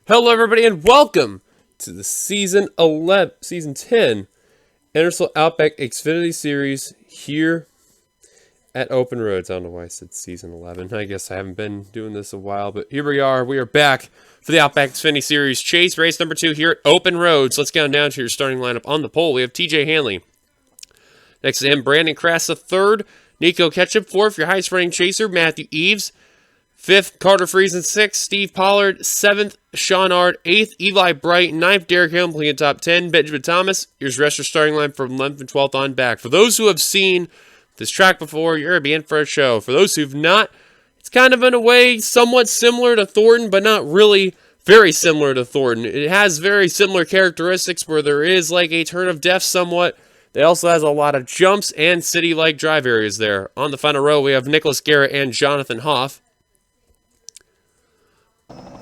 Hello, everybody, and welcome to the Season 10 NRSL Outback Xfinity Series here at Open Roads. I don't know why I said Season 11. I guess I haven't been doing this a while, but here we are. We are back for the Outback Xfinity Series Chase Race number 2 here at Open Roads. Let's get down to your starting lineup. On the pole, we have TJ Hanley. Next to him, Brandon Krasa, 3rd. Nico Ketchup, 4th. Your highest running chaser, Matthew Eves. 5th, Carter Friesen, 6th, Steve Pollard, 7th, Sean Ard, 8th, Eli Bright, 9th, Derek Hamilton in top 10, Benjamin Thomas. Here's the rest of your starting line from 11th and 12th on back. For those who have seen this track before, you're going to be in for a show. For those who've not, it's kind of in a way somewhat similar to Thornton, but not really very similar to Thornton. It has very similar characteristics where there is like a turn of depth somewhat. It also has a lot of jumps and city-like drive areas there. On the final row, we have Nicholas Garrett and Jonathan Hoff.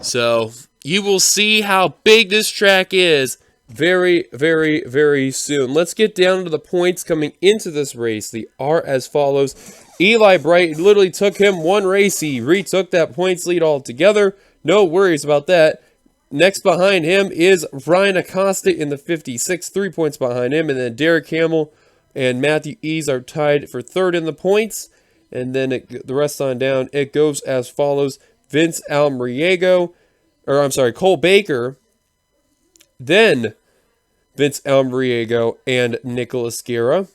So you will see how big this track is very, very, very soon. Let's get down to the points coming into this race. They are as follows. Eli Bright, literally took him one race. He retook that points lead altogether. No worries about that. Next behind him is Ryan Acosta in the 56, 3 points behind him. And then Derek Hamill and Matthew Eves are tied for 3rd in the points. And then the rest on down, it goes as follows. Vince Almriego, Cole Baker, then Vince Almriego and Nicholas Guerra.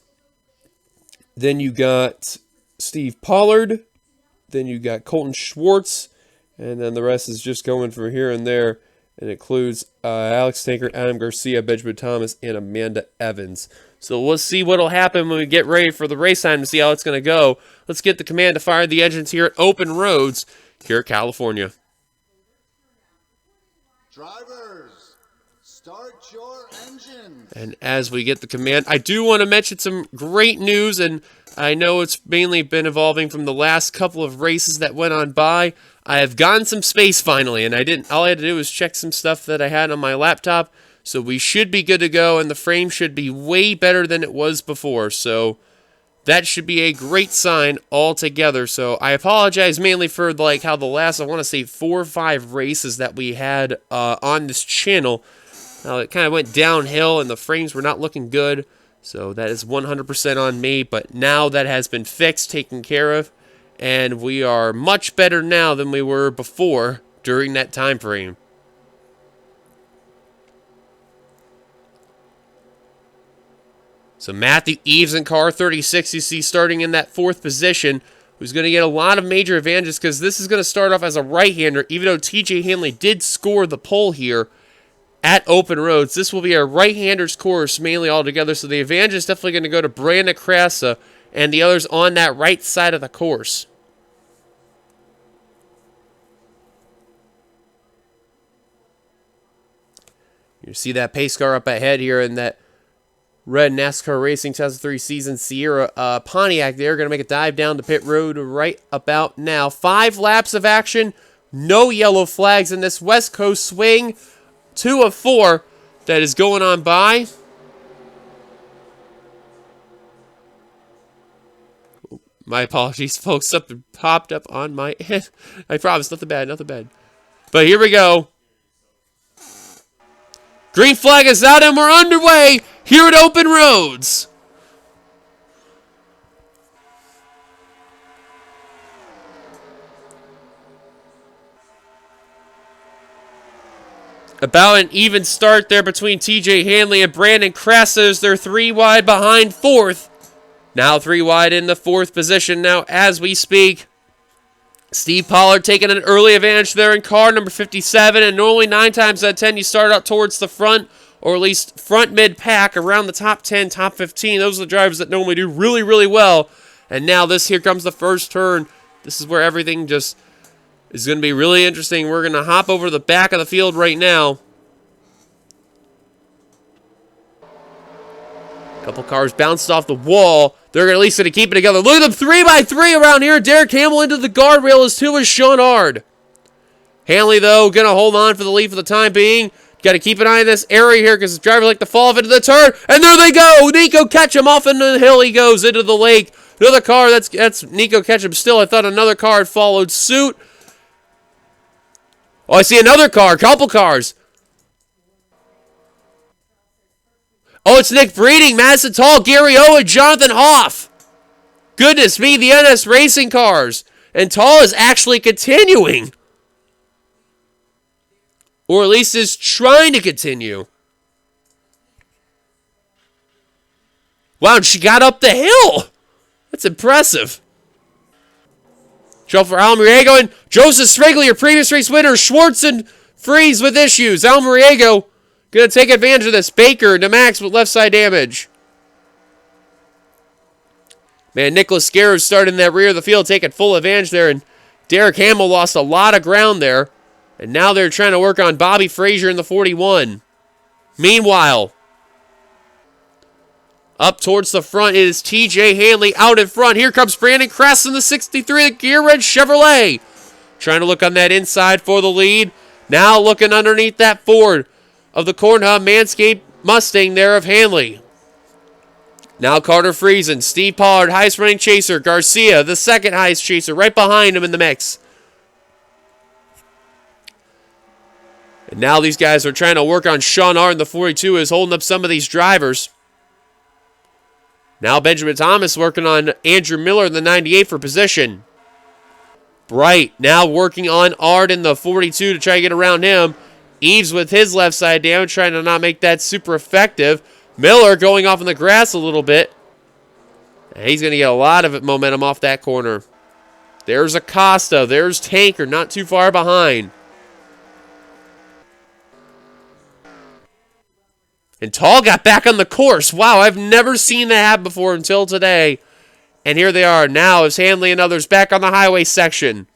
Then you got Steve Pollard. Then you got Colton Schwartz. And then the rest is just going from here and there. And it includes Alex Tankard, Adam Garcia, Benjamin Thomas, and Amanda Evans. So we'll see what will happen when we get ready for the race time to see how it's going to go. Let's get the command to fire the engines here at Open Roads here at California. Drivers, start your engines. And as we get the command, I do want to mention some great news, and I know it's mainly been evolving from the last couple of races that went on by. I have gotten some space finally, and all I had to do was check some stuff that I had on my laptop, so we should be good to go, and the frame should be way better than it was before, so that should be a great sign altogether. So I apologize mainly for how the last, I want to say 4 or 5 races that we had on this channel. It kind of went downhill and the frames were not looking good. So that is 100% on me. But now that has been fixed, taken care of. And we are much better now than we were before during that time frame. So Matthew Eves in car 36, you see starting in that 4th position, who's going to get a lot of major advantages because this is going to start off as a right-hander, even though TJ Hanley did score the pole here at Open Roads. This will be a right-hander's course mainly altogether, so the advantage is definitely going to go to Brandon Krasa and the others on that right side of the course. You see that pace car up ahead here in that red NASCAR Racing 2003 season Sierra Pontiac there. Going to make a dive down the pit road right about now. 5 laps of action. No yellow flags in this West Coast swing. 2 of 4 that is going on by. My apologies, folks. Something popped up on my head. I promise, nothing bad, nothing bad. But here we go. Green flag is out and we're underway here at Open Roads. About an even start there between TJ Hanley and Brandon Krasa as they're 3 wide behind 4th. Now 3 wide in the 4th position now as we speak. Steve Pollard taking an early advantage there in car number 57, and normally 9 times out of 10 you start out towards the front, or at least front mid-pack, around the top 10, top 15. Those are the drivers that normally do really, really well. And now here comes the first turn. This is where everything just is going to be really interesting. We're going to hop over to the back of the field right now. A couple cars bounced off the wall. They're at least going to keep it together. Look at them, 3 by 3 around here. Derek Hamill into the guardrail as 2 is Sean Ard. Hanley, though, going to hold on for the lead for the time being. Got to keep an eye on this area here because the driver like to fall off into the turn. And there they go. Nico Ketchum off into the hill. He goes into the lake. Another car. That's Nico Ketchum still. I thought another car had followed suit. Oh, I see another car. Couple cars. Oh, it's Nick Breeding, Madison Tall, Gary Owen, Jonathan Hoff. Goodness me, the NS Racing cars. And Tall is actually continuing. Or at least is trying to continue. Wow, and she got up the hill. That's impressive. Show for Almiriego and Joseph Sprigley, your previous race winner. Schwartz and Freeze with issues. Almiriego going to take advantage of this. Baker to Max with left side damage. Man, Nicholas Scarrow started in that rear of the field, taking full advantage there. And Derek Hamill lost a lot of ground there. And now they're trying to work on Bobby Frazier in the 41. Meanwhile, up towards the front is TJ Hanley out in front. Here comes Brandon Kress in the 63, the Gear Red Chevrolet. Trying to look on that inside for the lead. Now looking underneath that Ford of the Cornhub Manscaped Mustang there of Hanley. Now Carter Friesen, Steve Pollard, highest running chaser. Garcia, the second highest chaser, right behind him in the mix. And now these guys are trying to work on Sean Art in the 42, who's holding up some of these drivers. Now Benjamin Thomas working on Andrew Miller in the 98 for position. Bright now working on Ard in the 42 to try to get around him. Eves with his left side down, trying to not make that super effective. Miller going off in the grass a little bit. And he's going to get a lot of momentum off that corner. There's Acosta. There's Tanker, not too far behind. And Tall got back on the course. Wow, I've never seen that happen before until today. And here they are now as Hanley and others back on the highway section.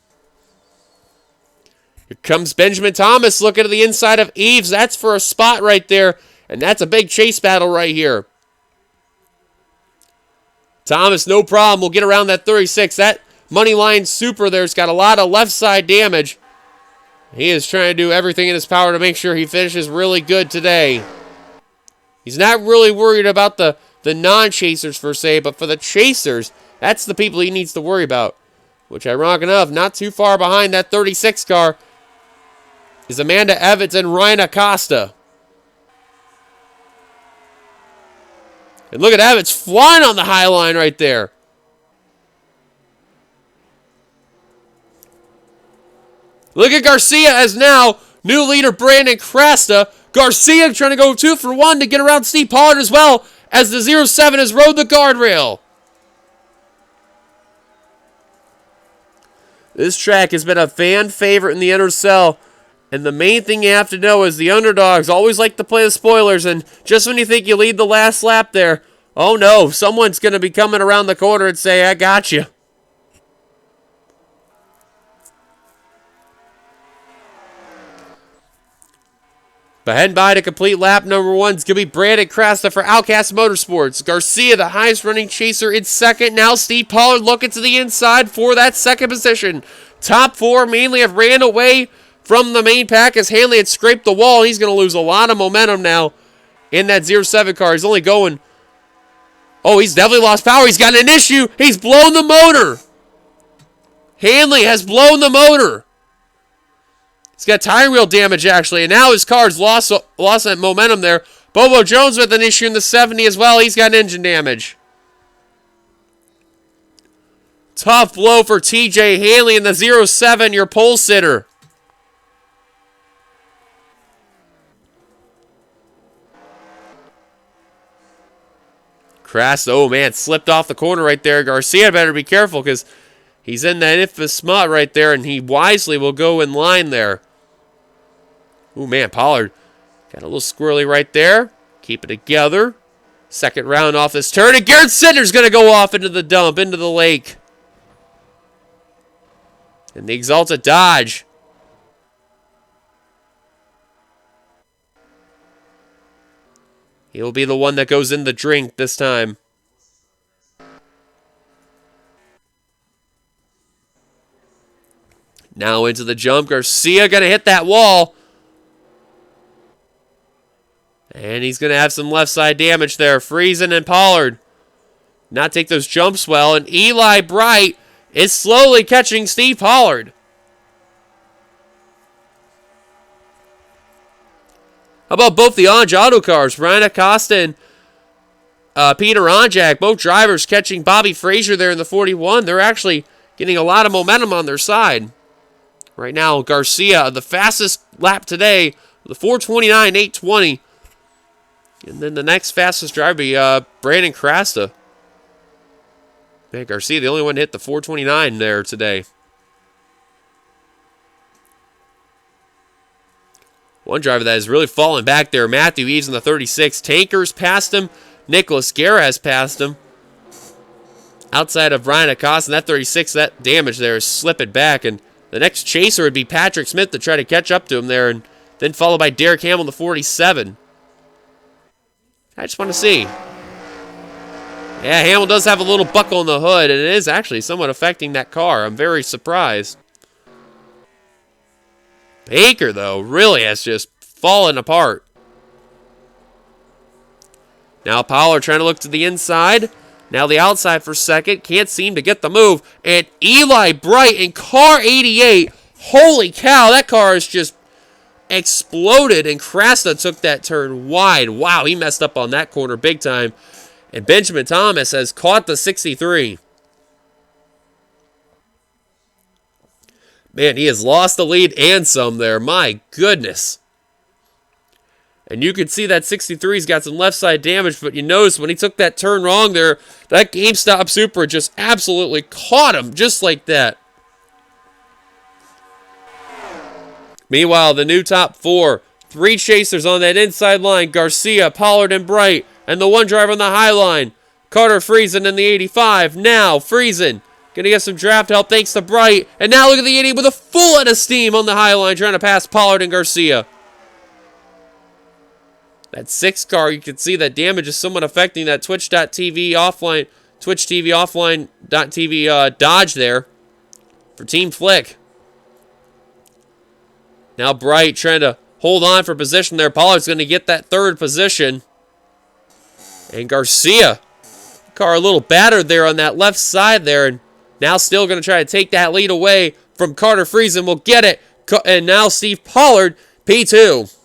Here comes Benjamin Thomas looking at the inside of Eves. That's for a spot right there. And that's a big chase battle right here. Thomas, no problem. Will get around that 36. That money line super there's got a lot of left side damage. He is trying to do everything in his power to make sure he finishes really good today. He's not really worried about the non-chasers per se, but for the chasers, that's the people he needs to worry about. Which, ironic enough, not too far behind that 36 car is Amanda Evans and Ryan Acosta. And look at Evans flying on the high line right there. Look at Garcia as now new leader Brandon Cresta. Garcia trying to go 2 for 1 to get around Steve Pollard as well as the 07 has rode the guardrail. This track has been a fan favorite in the NRSL, and the main thing you have to know is the underdogs always like to play the spoilers, and just when you think you lead the last lap there, oh no, someone's going to be coming around the corner and say, I got you. But heading by to complete lap number 1 is going to be Brandon Crasta for Outcast Motorsports. Garcia, the highest running chaser, in second. Now Steve Pollard looking to the inside for that second position. Top 4 mainly have ran away from the main pack as Hanley had scraped the wall. He's going to lose a lot of momentum now in that 07 car. He's only going... Oh, he's definitely lost power. He's got an issue. He's blown the motor. Hanley has blown the motor. He's got tire wheel damage, actually, and now his car's lost that momentum there. Bobo Jones with an issue in the 70 as well. He's got engine damage. Tough blow for TJ Hanley in the 07, your pole sitter. Crass, oh man, slipped off the corner right there. Garcia better be careful because he's in that infamous smut right there, and he wisely will go in line there. Ooh, man, Pollard got a little squirrely right there. Keep it together. Second round off this turn, and Garrett Sitter's going to go off into the dump, into the lake. And the Exalted Dodge. He'll be the one that goes in the drink this time. Now into the jump. Garcia going to hit that wall. And he's going to have some left side damage there. Friesen and Pollard not take those jumps well. And Eli Bright is slowly catching Steve Pollard. How about both the Anj Auto cars? Ryan Acosta and Peter Anjak, both drivers catching Bobby Frazier there in the 41. They're actually getting a lot of momentum on their side. Right now, Garcia, the fastest lap today, the 4:29.820. And then the next fastest driver be Brandon Crasta. Man, Garcia, the only one to hit the 4:29 there today. One driver that has really fallen back there, Matthew Eves in the 36. Tankers passed him. Nicholas Guerra has passed him. Outside of Ryan Acosta, that 36, that damage there is slipping back. And the next chaser would be Patrick Smith to try to catch up to him there. And then followed by Derek Hamill in the 47. I just want to see. Yeah, Hamill does have a little buckle in the hood, and it is actually somewhat affecting that car. I'm very surprised. Baker, though, really has just fallen apart. Now Pollard trying to look to the inside. Now the outside for second. Can't seem to get the move. And Eli Bright in car 88. Holy cow, that car is just exploded. And Crasta took that turn wide. Wow, he messed up on that corner big time. And Benjamin Thomas has caught the 63. Man, he has lost the lead and some there. My goodness. And you can see that 63's got some left side damage, but you notice when he took that turn wrong there, that GameStop Supra just absolutely caught him just like that. Meanwhile, the new top four. 3 chasers on that inside line. Garcia, Pollard, and Bright. And the one driver on the high line. Carter Friesen in the 85. Now, Friesen going to get some draft help thanks to Bright. And now look at the 80 with a full head of steam on the high line trying to pass Pollard and Garcia. That 6 car, you can see that damage is somewhat affecting that Twitch.tv offline, Twitch TV offline.tv Dodge there for Team Flick. Now Bright trying to hold on for position there. Pollard's going to get that 3rd position. And Garcia, car a little battered there on that left side there. And now still going to try to take that lead away from Carter Friesen. Will get it. And now Steve Pollard, P2.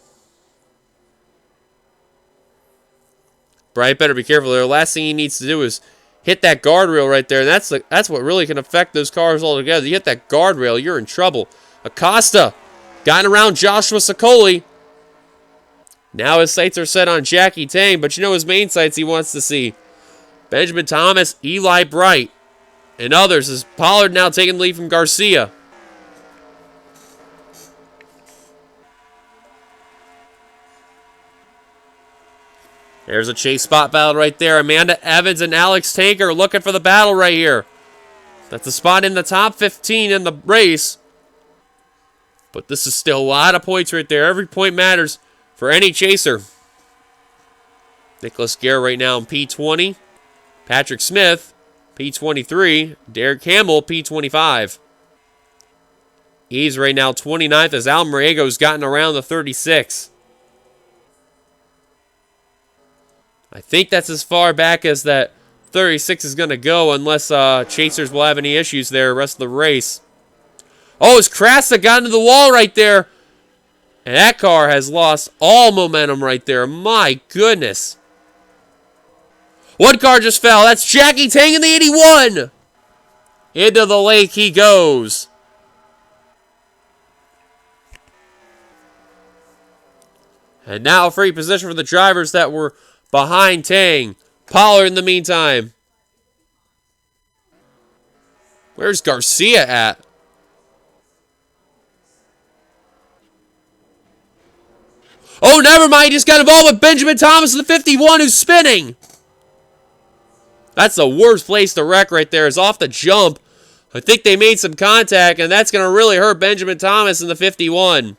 Bright better be careful there. Last thing he needs to do is hit that guardrail right there. And that's what really can affect those cars altogether. You hit that guardrail, you're in trouble. Acosta gotten around Joshua Sicoli. Now his sights are set on Jackie Tang, but you know his main sights he wants to see. Benjamin Thomas, Eli Bright, and others as Pollard now taking the lead from Garcia. There's a chase spot battle right there. Amanda Evans and Alex Tanker looking for the battle right here. That's a spot in the top 15 in the race. But this is still a lot of points right there. Every point matters for any chaser. Nicholas Guerra right now in P20. Patrick Smith, P23. Derek Hamill, P25. He's right now 29th as Al Mariego's gotten around the 36. I think that's as far back as that 36 is going to go unless chasers will have any issues there the rest of the race. Oh, it's Crasta got into the wall right there. And that car has lost all momentum right there. My goodness. One car just fell. That's Jackie Tang in the 81. Into the lake he goes. And now a free position for the drivers that were behind Tang. Pollard in the meantime. Where's Garcia at? Oh, never mind. He just got involved with Benjamin Thomas in the 51 who's spinning. That's the worst place to wreck right there. Is off the jump. I think they made some contact, and that's going to really hurt Benjamin Thomas in the 51.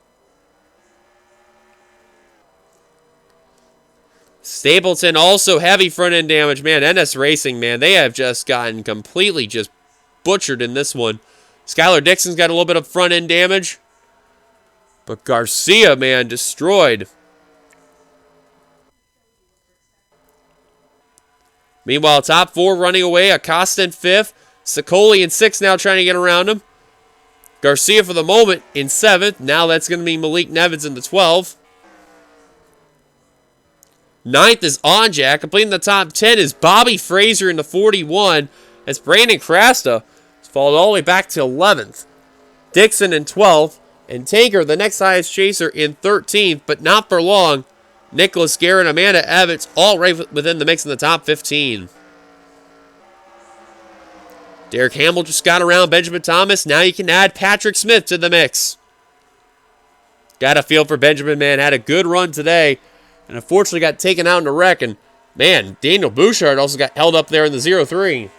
Stapleton also heavy front end damage. Man, NS Racing, man, they have just gotten completely just butchered in this one. Skylar Dixon's got a little bit of front end damage. But Garcia, man, destroyed. Meanwhile, top 4 running away. Acosta in 5th. Sicoli in 6th now trying to get around him. Garcia for the moment in 7th. Now that's going to be Malik Nevins in the 12. 9th is Onjack. Completing the top 10 is Bobby Fraser in the 41. As Brandon Crasta has fallen all the way back to 11th. Dixon in 12th. And Tanker, the next highest chaser, in 13th. But not for long. Nicholas Garrett, Amanda Evans, all right within the mix in the top 15. Derek Hamill just got around Benjamin Thomas. Now you can add Patrick Smith to the mix. Got a feel for Benjamin, man. Had a good run today. And unfortunately got taken out in a wreck. And, man, Daniel Bouchard also got held up there in the 0-3.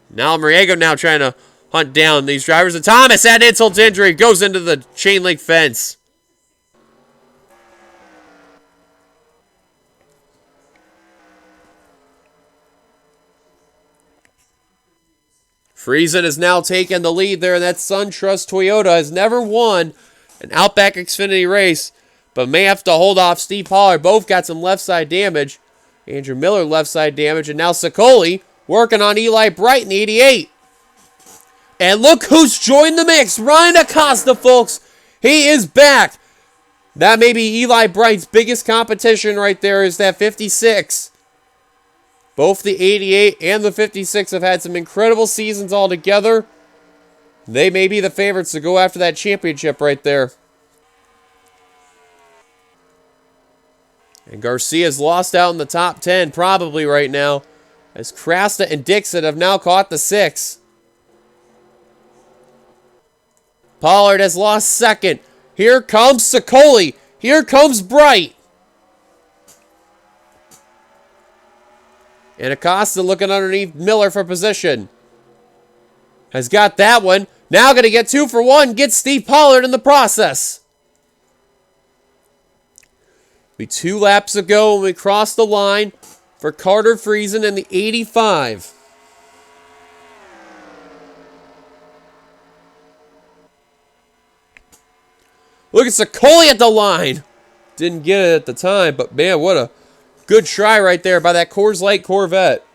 Now Mariego now trying to hunt down these drivers. And Thomas, at insult to injury, goes into the chain link fence. Friesen has now taken the lead there, and that SunTrust Toyota has never won an Outback Xfinity race, but may have to hold off Steve Pollard. Both got some left side damage. Andrew Miller left side damage, and now Sicoli working on Eli Bright in the 88. And look who's joined the mix. Ryan Acosta, folks. He is back. That may be Eli Bright's biggest competition right there is that 56. Both the 88 and the 56 have had some incredible seasons altogether. They may be the favorites to go after that championship right there. And Garcia's lost out in the top 10 probably right now, as Crasta and Dixon have now caught the 6. Pollard has lost second. Here comes Sicoli. Here comes Bright. And Acosta looking underneath Miller for position. Has got that one. Now going to get 2 for 1. Get Steve Pollard in the process. Be 2 laps ago when we crossed the line for Carter Friesen in the 85. Look at Sicoli at the line. Didn't get it at the time, but man, what a good try right there by that Coors Light Corvette.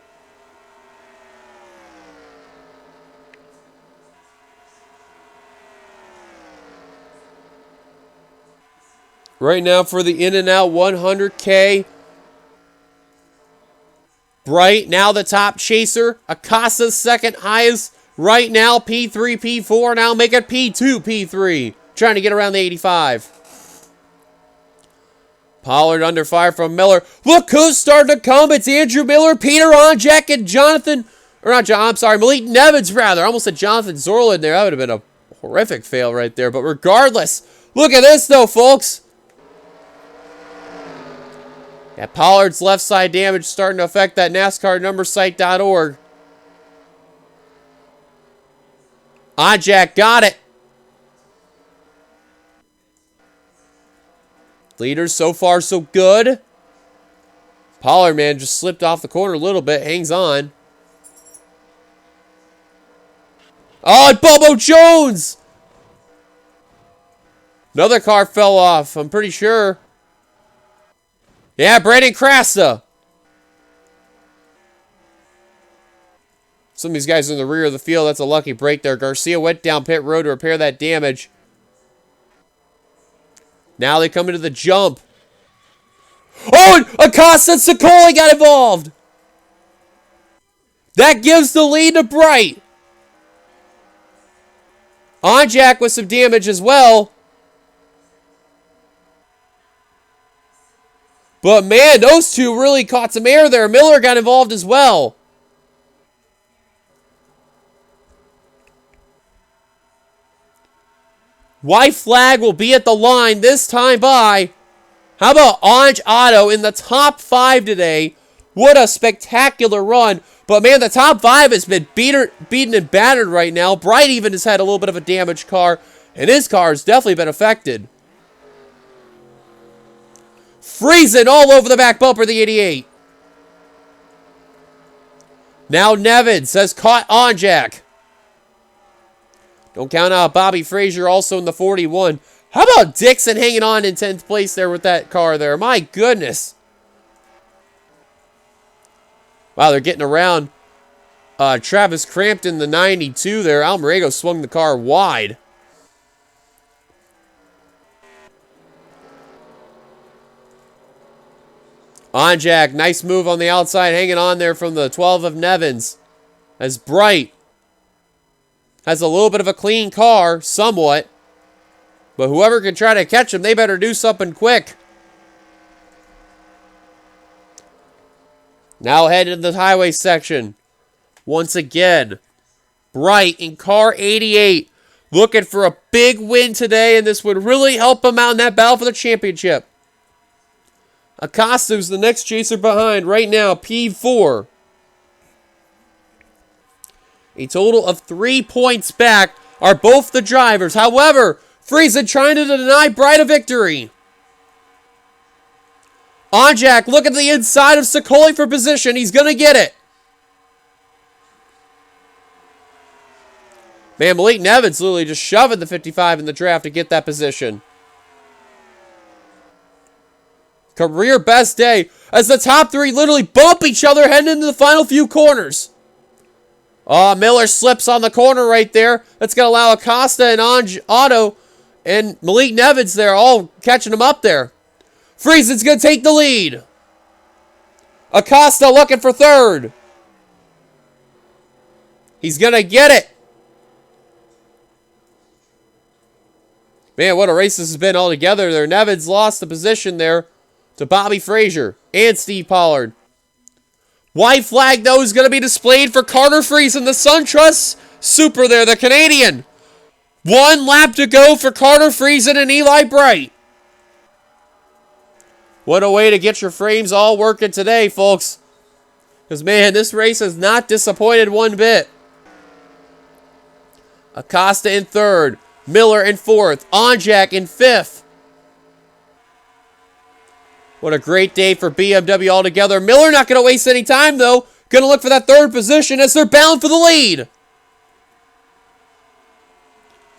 Right now for the In-N-Out 100K. Bright, now the top chaser. Acosta's second highest. Right now, P3, P4. Now make it P2, P3. Trying to get around the 85. Pollard under fire from Miller. Look who's starting to come. It's Andrew Miller, Peter Onjack, and Malik Nevins, rather. I almost said Jonathan Zorlin there. That would have been a horrific fail right there. But regardless, look at this, though, folks. Yeah, Pollard's left side damage starting to affect that NASCAR numbersite.org. Onjack got it. Leaders so far so good. Pollard, man, just slipped off the corner a little bit. Hangs on. Oh, and Bobo Jones! Another car fell off, I'm pretty sure. Yeah, Brandon Crasta. Some of these guys are in the rear of the field. That's a lucky break there. Garcia went down pit road to repair that damage. Now they come into the jump. Oh, and Acosta and Sicoli got involved. That gives the lead to Bright. Onjack with some damage as well. But man, those two really caught some air there. Miller got involved as well. White flag will be at the line this time by. How about Orange Auto in the top 5 today? What a spectacular run. But man, the top 5 has been beaten and battered right now. Bright even has had a little bit of a damaged car. And his car has definitely been affected. Friesen all over the back bumper, the 88. Now Nevins has caught Onjack. Don't count out Bobby Fraser also in the 41. How about Dixon hanging on in 10th place there with that car there? My goodness. Wow, they're getting around Travis Crampton, the 92 there. Almerego swung the car wide. Onjak, nice move on the outside, hanging on there from the 12 of Nevins. As Bright has a little bit of a clean car, somewhat. But whoever can try to catch him, they better do something quick. Now head into the highway section. Once again, Bright in car 88. Looking for a big win today, and this would really help him out in that battle for the championship. Acosta's the next chaser behind right now, P4. A total of 3 points back are both the drivers. However, Friesen trying to deny Bright a victory. Onjak looking at the inside of Sokoli for position. He's going to get it. Man, Malik Nevins literally just shoving the 55 in the draft to get that position. Career best day as the top three literally bump each other heading into the final few corners. Oh, Miller slips on the corner right there. That's going to allow Acosta and Otto and Malik Nevins there all catching him up there. Friesen's going to take the lead. Acosta looking for third. He's going to get it. Man, what a race this has been altogether there. Nevins lost the position there to Bobby Frazier and Steve Pollard. White flag, though, is going to be displayed for Carter Friesen, the SunTrust Super there, the Canadian. 1 lap to go for Carter Friesen and Eli Bright. What a way to get your frames all working today, folks. Because, man, this race has not disappointed one bit. Acosta in third. Miller in fourth. Onjak in fifth. What a great day for BMW altogether. Miller not going to waste any time, though. Going to look for that third position as they're bound for the lead.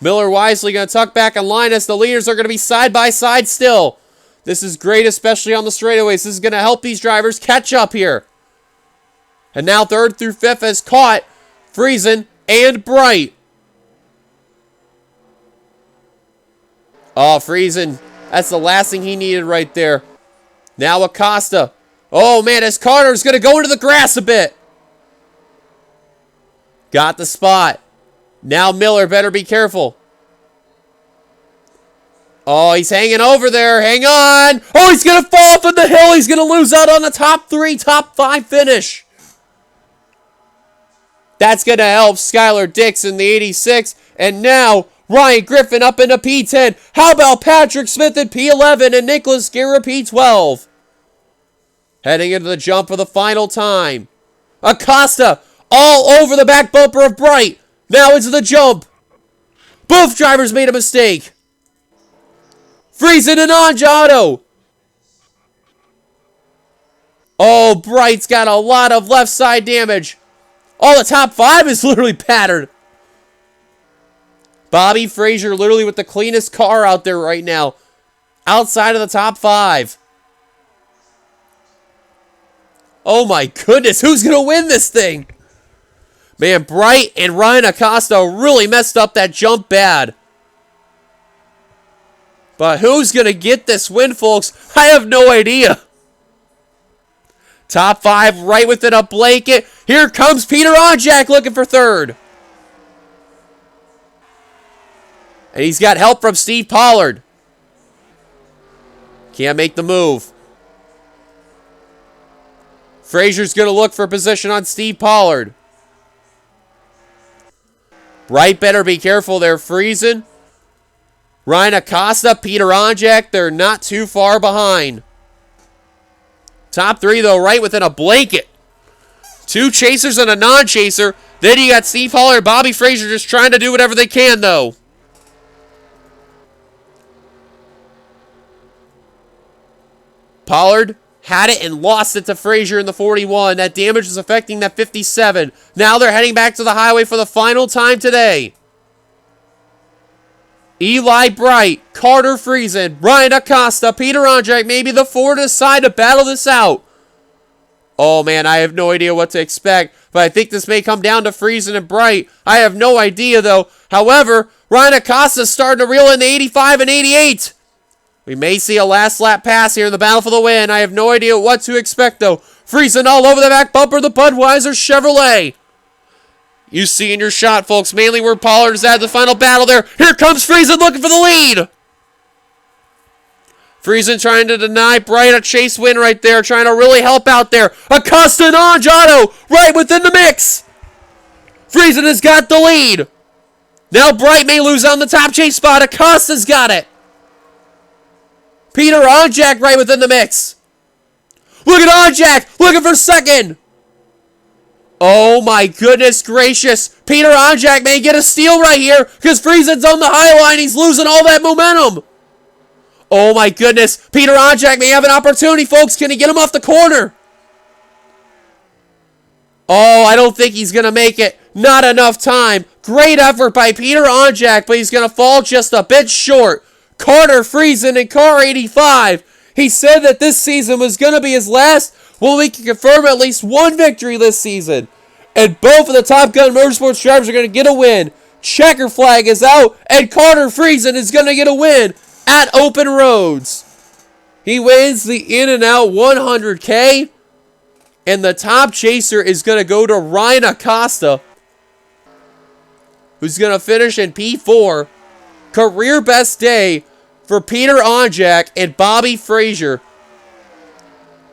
Miller wisely going to tuck back in line as the leaders are going to be side by side still. This is great, especially on the straightaways. This is going to help these drivers catch up here. And now third through fifth has caught Friesen and Bright. Oh, Friesen. That's the last thing he needed right there. Now Acosta. Oh, man, as Carter's going to go into the grass a bit. Got the spot. Now Miller better be careful. Oh, he's hanging over there. Hang on. Oh, he's going to fall off in the hill. He's going to lose out on the top 3, top 5 finish. That's going to help Skylar Dix in the 86. And now Ryan Griffin up into P10. How about Patrick Smith in P11 and Nicholas Guerra P12? Heading into the jump for the final time. Acosta all over the back bumper of Bright. Now into the jump. Both drivers made a mistake. Friesen and Otto. Oh, Bright's got a lot of left side damage. All the top 5 is literally battered. Bobby Frazier literally with the cleanest car out there right now. Outside of the top 5. Oh my goodness, who's going to win this thing? Man, Bright and Ryan Acosta really messed up that jump bad. But who's going to get this win, folks? I have no idea. Top 5 right within a blanket. Here comes Peter Onjak looking for third. And he's got help from Steve Pollard. Can't make the move. Frazier's going to look for position on Steve Pollard. Bright better be careful there, Friesen. Ryan Acosta, Peter Onjak, they're not too far behind. Top 3, though, right within a blanket. 2 chasers and a non-chaser. Then you got Steve Pollard and Bobby Frazier just trying to do whatever they can, though. Pollard had it and lost it to Frazier in the 41. That damage is affecting that 57. Now they're heading back to the highway for the final time today. Eli Bright, Carter Friesen, Ryan Acosta, Peter Onjak, maybe the 4 to decide to battle this out. Oh man, I have no idea what to expect, but I think this may come down to Friesen and Bright. I have no idea though. However, Ryan Acosta's starting to reel in the 85 and 88. We may see a last lap pass here in the battle for the win. I have no idea what to expect, though. Friesen all over the back bumper, the Budweiser Chevrolet. You see in your shot, folks, mainly where Pollard is at the final battle there. Here comes Friesen looking for the lead. Friesen trying to deny Bright a chase win right there, trying to really help out there. Acosta and Angiano right within the mix. Friesen has got the lead. Now Bright may lose on the top chase spot. Acosta's got it. Peter Onjak right within the mix. Look at Onjak looking for second. Oh my goodness gracious. Peter Onjak may get a steal right here because Friesen's on the high line. He's losing all that momentum. Oh my goodness. Peter Onjak may have an opportunity, folks. Can he get him off the corner? Oh, I don't think he's going to make it. Not enough time. Great effort by Peter Onjak, but he's going to fall just a bit short. Carter Friesen in car 85. He said that this season was going to be his last. Well, we can confirm at least one victory this season. And both of the Top Gun Motorsports drivers are going to get a win. Checker flag is out, and Carter Friesen is going to get a win at Open Roads. He wins the In-N-Out 100K. And the top chaser is going to go to Ryan Acosta, who's going to finish in P4. Career best day for Peter Onjak and Bobby Frazier.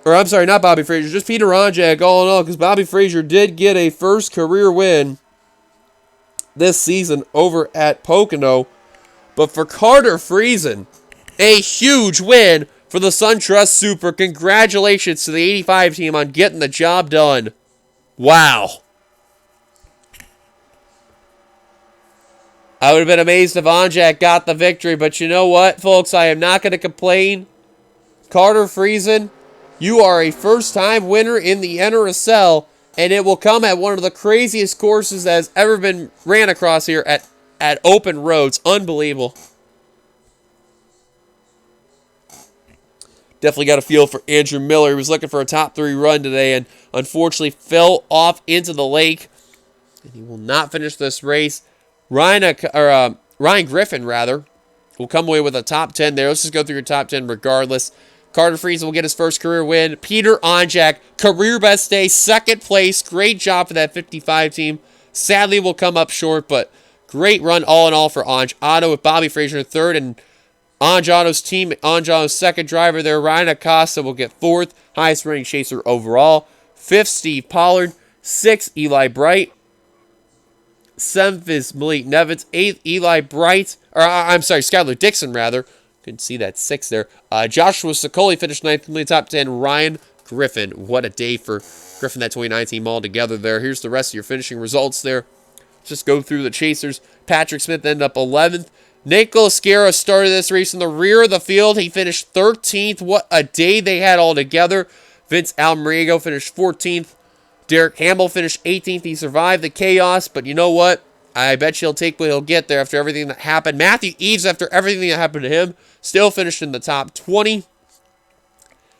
Or I'm sorry, not Bobby Frazier, just Peter Onjak all in all, because Bobby Frazier did get a first career win this season over at Pocono. But for Carter Friesen, a huge win for the SunTrust Super. Congratulations to the 85 team on getting the job done. Wow. I would have been amazed if Onjak got the victory, but you know what, folks? I am not going to complain. Carter Friesen, you are a first-time winner in the NRSL, and it will come at one of the craziest courses that has ever been ran across here at Open Roads. Unbelievable. Definitely got a feel for Andrew Miller. He was looking for a top 3 run today and unfortunately fell off into the lake. And he will not finish this race. Ryan Griffin, will come away with a top 10 there. Let's just go through your top 10 regardless. Carter Friesen will get his first career win. Peter Onjak, career best day, second place. Great job for that 55 team. Sadly, will come up short, but great run all in all for Anj Otto with Bobby Frazier in third, and Anjano's team, Anjano's second driver there, Ryan Acosta, will get fourth, highest running chaser overall. Fifth, Steve Pollard. Sixth, Eli Bright. Seventh is Malik Nevins. Eighth, Skylar Dixon, rather. Couldn't see that sixth there. Joshua Sokoli finished ninth in the top 10. Ryan Griffin. What a day for Griffin, that 2019 altogether there. Here's the rest of your finishing results there. Let's just go through the chasers. Patrick Smith ended up 11th. Nicholas Guerra started this race in the rear of the field. He finished 13th. What a day they had all together. Vince Almarigo finished 14th. Derek Hamill finished 18th. He survived the chaos, but you know what? I bet you he'll take what he'll get there after everything that happened. Matthew Eves, after everything that happened to him, still finished in the top 20.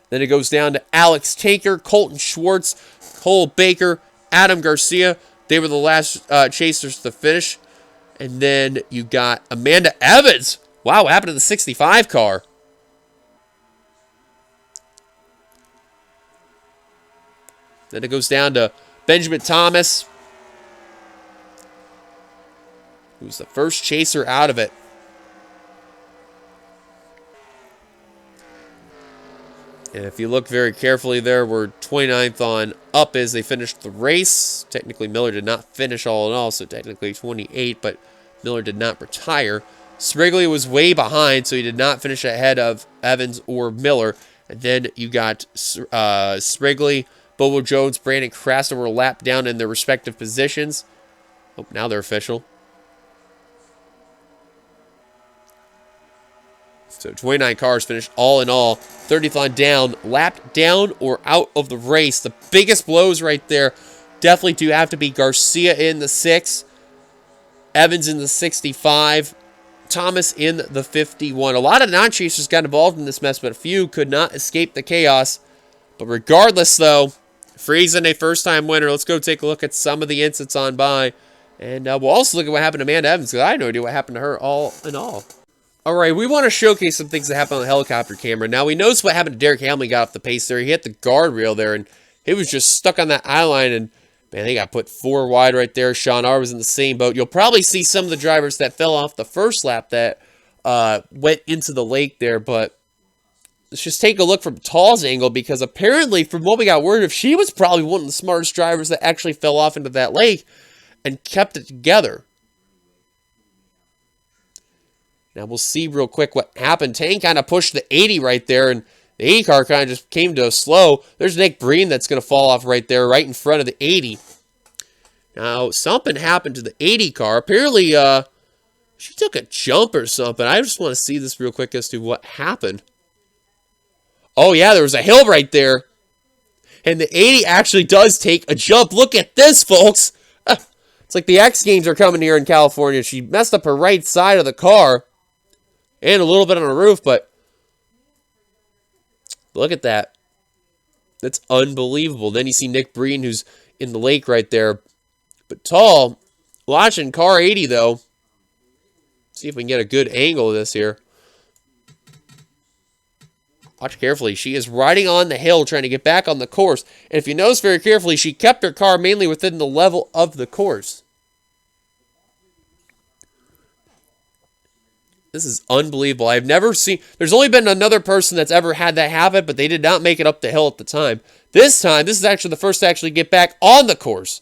Then it goes down to Alex Tanker, Colton Schwartz, Cole Baker, Adam Garcia. They were the last chasers to finish. And then you got Amanda Evans. Wow, what happened to the 65 car? Then it goes down to Benjamin Thomas, who's the first chaser out of it. And if you look very carefully there, we're 29th on up as they finished the race. Technically, Miller did not finish all in all, so technically 28, but Miller did not retire. Sprigley was way behind, so he did not finish ahead of Evans or Miller. And then you got Sprigley, Bobo Jones, Brandon Krasner were lapped down in their respective positions. Oh, now they're official. So 29 cars finished all in all. 30th on down, lapped down or out of the race. The biggest blows right there definitely do have to be Garcia in the 6, Evans in the 65, Thomas in the 51. A lot of non-chasers got involved in this mess, but a few could not escape the chaos. But regardless, though, Friesen, a first-time winner. Let's go take a look at some of the incidents on by. And we'll also look at what happened to Amanda Evans, because I had no idea what happened to her all in all. All right, we want to showcase some things that happened on the helicopter camera. Now, we noticed what happened to Derek Hamlin. Got off the pace there. He hit the guardrail there, and he was just stuck on that eye line, and man, they got put 4 wide right there. Sean R was in the same boat. You'll probably see some of the drivers that fell off the first lap that went into the lake there, but let's just take a look from Tall's angle, because apparently, from what we got word of, she was probably one of the smartest drivers that actually fell off into that lake and kept it together. Now, we'll see real quick what happened. Tang kind of pushed the 80 right there, and the 80 car kind of just came to a slow. There's Nick Breen that's going to fall off right there, right in front of the 80. Now, something happened to the 80 car. Apparently, she took a jump or something. I just want to see this real quick as to what happened. Oh, yeah, there was a hill right there. And the 80 actually does take a jump. Look at this, folks. It's like the X Games are coming here in California. She messed up her right side of the car. And a little bit on the roof, but look at that. That's unbelievable. Then you see Nick Breen, who's in the lake right there. But Tall, watching car 80, though. See if we can get a good angle of this here. Watch carefully. She is riding on the hill trying to get back on the course. And if you notice very carefully, she kept her car mainly within the level of the course. This is unbelievable. I've never seen... There's only been another person that's ever had that happen, but they did not make it up the hill at the time. This time, this is actually the first to actually get back on the course.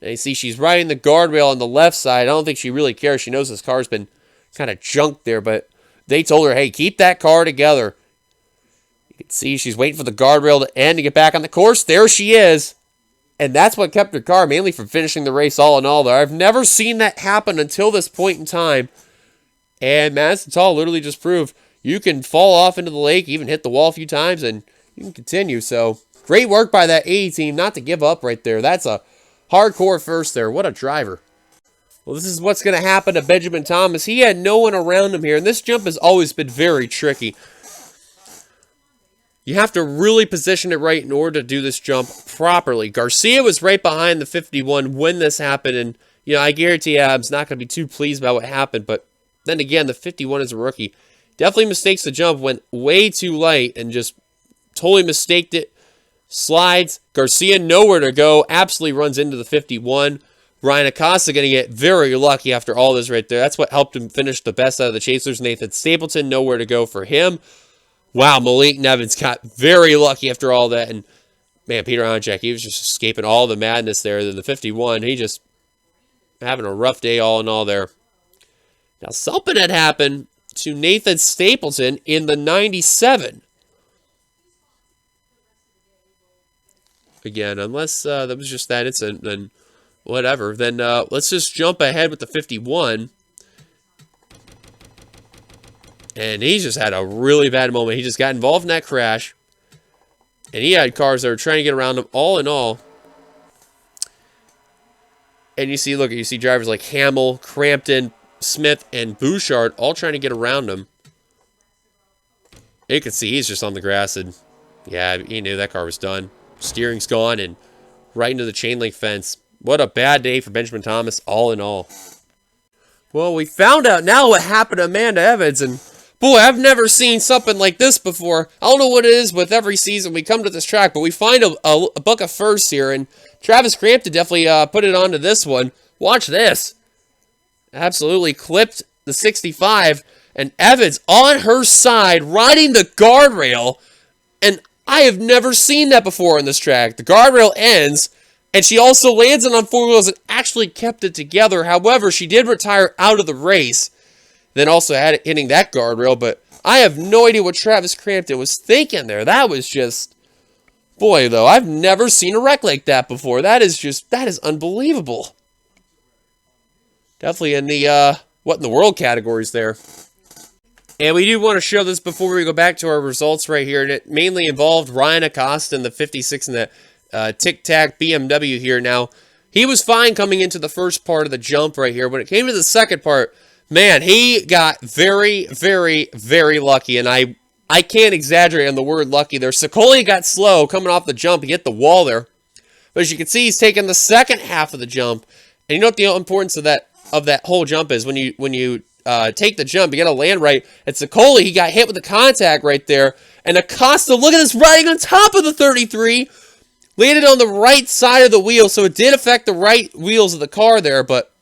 And you see she's riding the guardrail on the left side. I don't think she really cares. She knows this car's been kind of junked there, but they told her, hey, keep that car together. You can see she's waiting for the guardrail to end to get back on the course. There she is. And that's what kept her car mainly from finishing the race all in all there. I've never seen that happen until this point in time. And Madison Tall literally just proved you can fall off into the lake, even hit the wall a few times, and you can continue. So, great work by that 80 team not to give up right there. That's a hardcore first there. What a driver. Well, this is what's going to happen to Benjamin Thomas. He had no one around him here, and this jump has always been very tricky. You have to really position it right in order to do this jump properly. Garcia was right behind the 51 when this happened, and I guarantee Ab's not going to be too pleased about what happened, but then again, the 51 is a rookie. Definitely mistakes the jump, went way too light, and just totally mistaked it. Slides. Garcia nowhere to go. Absolutely runs into the 51. Ryan Acosta going to get very lucky after all this right there. That's what helped him finish the best out of the Chasers. Nathan Stapleton, nowhere to go for him. Wow, Malik Nevins got very lucky after all that. And, man, Peter Honchak, he was just escaping all the madness there. Then the 51, he just having a rough day all in all there. Now, something had happened to Nathan Stapleton in the 97. Again, unless that was just that incident, then whatever. Then let's just jump ahead with the 51. And he just had a really bad moment. He just got involved in that crash. And he had cars that were trying to get around him all in all. And you see, look, you see drivers like Hamill, Crampton, Smith, and Bouchard all trying to get around him. You can see he's just on the grass, and yeah, he knew that car was done. Steering's gone, and right into the chain link fence. What a bad day for Benjamin Thomas, all in all. Well, we found out now what happened to Amanda Evans, and boy, I've never seen something like this before. I don't know what it is with every season we come to this track, but we find a book of firsts here, and Travis Crampton definitely put it onto this one. Watch this. Absolutely clipped the 65, and Evans on her side riding the guardrail, and I have never seen that before in this track. The guardrail ends, and she also lands it on 4 wheels and actually kept it together. However, she did retire out of the race, then also had it hitting that guardrail, but I have no idea what Travis Crampton was thinking there. That was just, boy, though, I've never seen a wreck like that before. That is unbelievable. Definitely in the, what in the world categories there. And we do want to show this before we go back to our results right here. And it mainly involved Ryan Acosta in the 56 and the Tic Tac BMW here. Now, he was fine coming into the first part of the jump right here. When it came to the second part, man, he got very, very, very lucky. And I can't exaggerate on the word lucky there. Sicoli got slow coming off the jump. He hit the wall there. But as you can see, he's taking the second half of the jump. And you know what the importance of that whole jump is? When you take the jump. He got to land right. And Sicoli, he got hit with the contact right there. And Acosta, look at this, riding on top of the 33. Landed on the right side of the wheel, so it did affect the right wheels of the car there. But,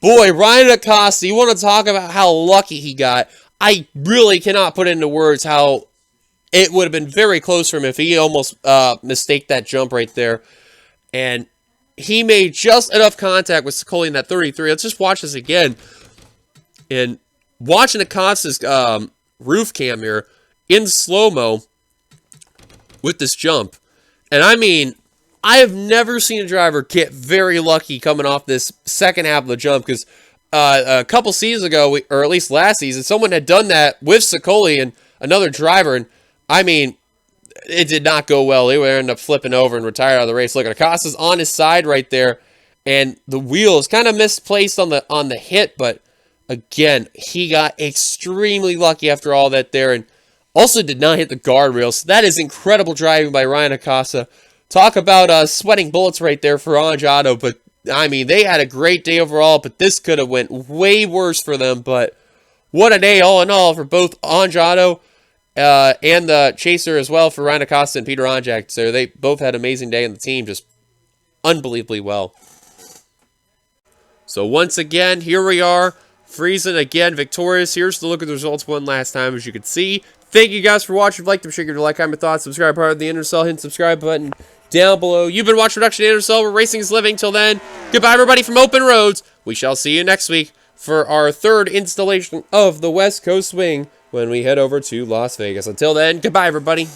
boy, Ryan Acosta, you want to talk about how lucky he got. I really cannot put into words how it would have been very close for him if he almost mistaked that jump right there. And he made just enough contact with Sicoli in that 33. Let's just watch this again. And watching Acosta's roof cam here in slow-mo with this jump. And I mean, I have never seen a driver get very lucky coming off this second half of the jump, because a couple seasons ago, or at least last season, someone had done that with Sicoli and another driver, and I mean, it did not go well. They would end up flipping over and retire out of the race. Look, Acosta's on his side right there, and the wheel is kind of misplaced on the hit, but again, he got extremely lucky after all that there, and also did not hit the guardrail. So that is incredible driving by Ryan Acosta. Talk about sweating bullets right there for Angiato, but I mean, they had a great day overall, but this could have went way worse for them. But what a day all in all for both Angiato and the chaser as well for Ryan Acosta and Peter Anjak. So they both had an amazing day, and the team just unbelievably well. So once again, here we are. Friesen again victorious. Here's the look at the results one last time, as you can see. Thank you guys for watching. If you liked them, give it a like, comment, thoughts, subscribe, part of the NRSL, hit the subscribe button down below. You've been watching Production NRSL, where racing is living. Till then, goodbye everybody from Open Roads. We shall see you next week for our third installation of the West Coast Swing when we head over to Las Vegas. Until then, goodbye everybody.